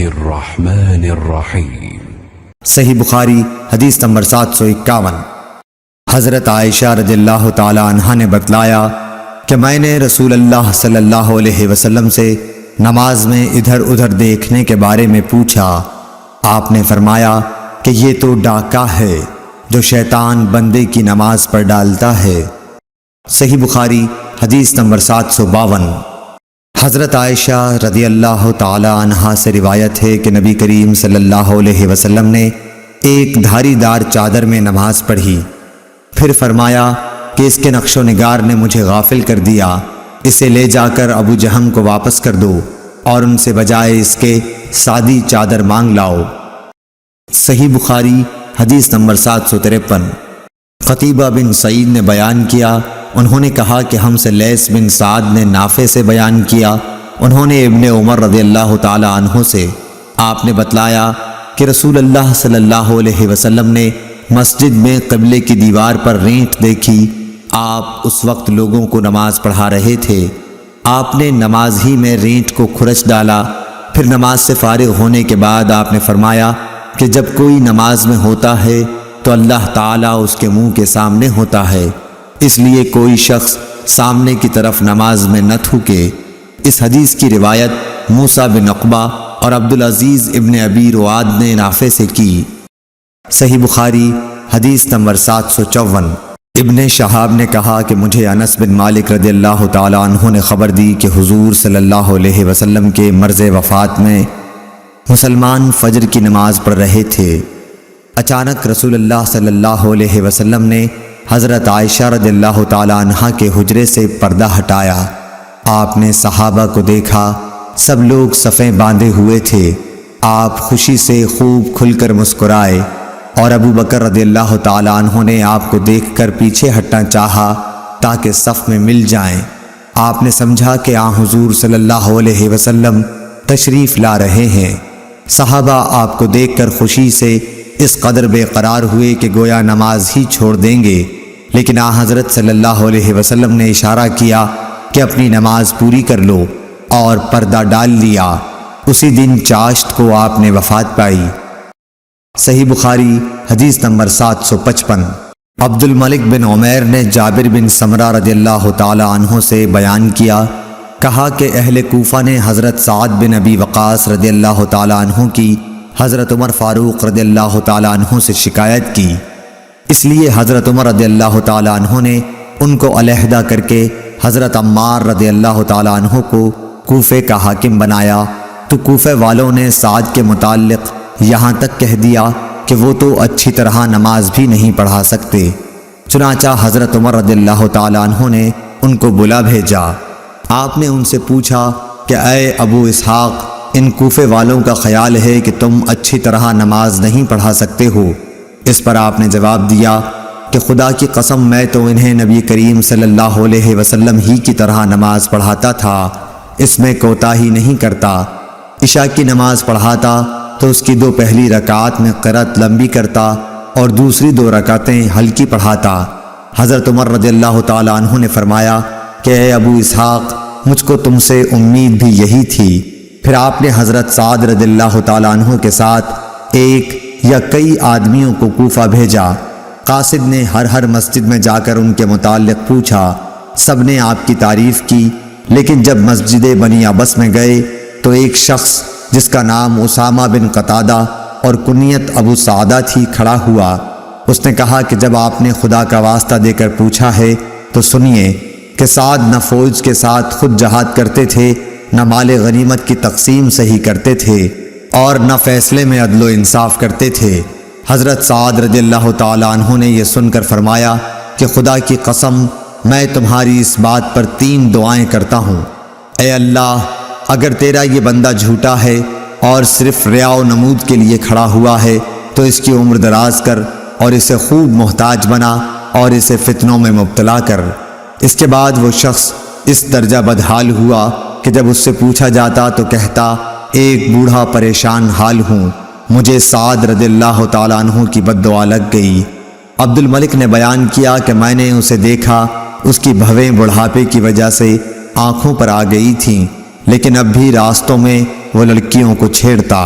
الرحمن الرحیم۔ صحیح بخاری حدیث نمبر 751۔ حضرت عائشہ رضی اللہ تعالی عنہا نے بتلایا کہ میں نے رسول اللہ صلی اللہ علیہ وسلم سے نماز میں ادھر ادھر دیکھنے کے بارے میں پوچھا۔ آپ نے فرمایا کہ یہ تو ڈاکہ ہے جو شیطان بندے کی نماز پر ڈالتا ہے۔ صحیح بخاری حدیث نمبر 752۔ حضرت عائشہ رضی اللہ تعالی عنہا سے روایت ہے کہ نبی کریم صلی اللہ علیہ وسلم نے ایک دھاری دار چادر میں نماز پڑھی، پھر فرمایا کہ اس کے نقش و نگار نے مجھے غافل کر دیا، اسے لے جا کر ابو جہم کو واپس کر دو اور ان سے بجائے اس کے سادی چادر مانگ لاؤ۔ صحیح بخاری حدیث نمبر 753۔ قتیبہ بن سعید نے بیان کیا، انہوں نے کہا کہ ہم سے لیث بن سعد نے نافع سے بیان کیا، انہوں نے ابن عمر رضی اللہ تعالی عنہ سے، آپ نے بتلایا کہ رسول اللہ صلی اللہ علیہ وسلم نے مسجد میں قبلے کی دیوار پر رینٹ دیکھی۔ آپ اس وقت لوگوں کو نماز پڑھا رہے تھے، آپ نے نماز ہی میں رینٹ کو کھرچ ڈالا، پھر نماز سے فارغ ہونے کے بعد آپ نے فرمایا کہ جب کوئی نماز میں ہوتا ہے تو اللہ تعالیٰ اس کے منہ کے سامنے ہوتا ہے، اس لیے کوئی شخص سامنے کی طرف نماز میں نہ تھوکے۔ اس حدیث کی روایت موسیٰ بن عقبہ اور عبدالعزیز ابن ابی رواد نے نافع سے کی۔ صحیح بخاری حدیث نمبر 754۔ ابن شہاب نے کہا کہ مجھے انس بن مالک رضی اللہ تعالی عنہ نے خبر دی کہ حضور صلی اللہ علیہ وسلم کے مرض وفات میں مسلمان فجر کی نماز پڑھ رہے تھے۔ اچانک رسول اللہ صلی اللہ علیہ وسلم نے حضرت عائشہ رضی اللہ تعالی عنہا کے حجرے سے پردہ ہٹایا۔ آپ نے صحابہ کو دیکھا، سب لوگ صفیں باندھے ہوئے تھے۔ آپ خوشی سے خوب کھل کر مسکرائے اور ابو بکر رضی اللہ تعالی عنہ نے آپ کو دیکھ کر پیچھے ہٹنا چاہا تاکہ صف میں مل جائیں۔ آپ نے سمجھا کہ حضور صلی اللہ علیہ وسلم تشریف لا رہے ہیں۔ صحابہ آپ کو دیکھ کر خوشی سے اس قدر بے قرار ہوئے کہ گویا نماز ہی چھوڑ دیں گے، لیکن حضرت صلی اللہ علیہ وسلم نے اشارہ کیا کہ اپنی نماز پوری کر لو اور پردہ ڈال لیا۔ اسی دن چاشت کو آپ نے وفات پائی۔ صحیح بخاری حدیث نمبر 755۔ عبد الملک بن عمیر نے جابر بن سمرہ رضی اللہ تعالی عنہ سے بیان کیا، کہا کہ اہل کوفہ نے حضرت سعد بن ابی وقاص رضی اللہ تعالی عنہ کی حضرت عمر فاروق رضی اللہ تعالی عنہ سے شکایت کی، اس لیے حضرت عمر رضی اللہ تعالی عنہ نے ان کو علیحدہ کر کے حضرت عمار رضی اللہ تعالی عنہ کو کوفے کا حاکم بنایا، تو کوفے والوں نے سعد کے متعلق یہاں تک کہہ دیا کہ وہ تو اچھی طرح نماز بھی نہیں پڑھا سکتے۔ چنانچہ حضرت عمر رضی اللہ تعالی عنہ نے ان کو بلا بھیجا۔ آپ نے ان سے پوچھا کہ اے ابو اسحاق، ان کوفے والوں کا خیال ہے کہ تم اچھی طرح نماز نہیں پڑھا سکتے ہو۔ اس پر آپ نے جواب دیا کہ خدا کی قسم میں تو انہیں نبی کریم صلی اللہ علیہ وسلم ہی کی طرح نماز پڑھاتا تھا، اس میں کوتاہی نہیں کرتا۔ عشاء کی نماز پڑھاتا تو اس کی 2 پہلی رکعات میں قرأت لمبی کرتا اور دوسری 2 رکعتیں ہلکی پڑھاتا۔ حضرت عمر رضی اللہ تعالی عنہ نے فرمایا کہ اے ابو اسحاق، مجھ کو تم سے امید بھی یہی تھی۔ پھر آپ نے حضرت سعد رضی اللہ تعالی عنہ کے ساتھ ایک یا کئی آدمیوں کو کوفہ بھیجا۔ قاصد نے ہر مسجد میں جا کر ان کے متعلق پوچھا، سب نے آپ کی تعریف کی، لیکن جب مسجد بنی عبس میں گئے تو ایک شخص جس کا نام اسامہ بن قتادہ اور کنیت ابو سعدہ تھی کھڑا ہوا۔ اس نے کہا کہ جب آپ نے خدا کا واسطہ دے کر پوچھا ہے تو سنیے کہ سعد نہ فوج کے ساتھ خود جہاد کرتے تھے، نہ مال غنیمت کی تقسیم صحیح کرتے تھے، اور نہ فیصلے میں عدل و انصاف کرتے تھے۔ حضرت سعد رضی اللہ تعالی عنہ نے یہ سن کر فرمایا کہ خدا کی قسم میں تمہاری اس بات پر 3 دعائیں کرتا ہوں۔ اے اللہ، اگر تیرا یہ بندہ جھوٹا ہے اور صرف ریا و نمود کے لیے کھڑا ہوا ہے تو اس کی عمر دراز کر اور اسے خوب محتاج بنا اور اسے فتنوں میں مبتلا کر۔ اس کے بعد وہ شخص اس درجہ بدحال ہوا کہ جب اس سے پوچھا جاتا تو کہتا، ایک بوڑھا پریشان حال ہوں، مجھے سعد رضی اللہ تعالیٰ عنہ کی بد دعا لگ گئی۔ عبد الملک نے بیان کیا کہ میں نے اسے دیکھا، اس کی بھویں بڑھاپے کی وجہ سے آنکھوں پر آ گئی تھیں، لیکن اب بھی راستوں میں وہ لڑکیوں کو چھیڑتا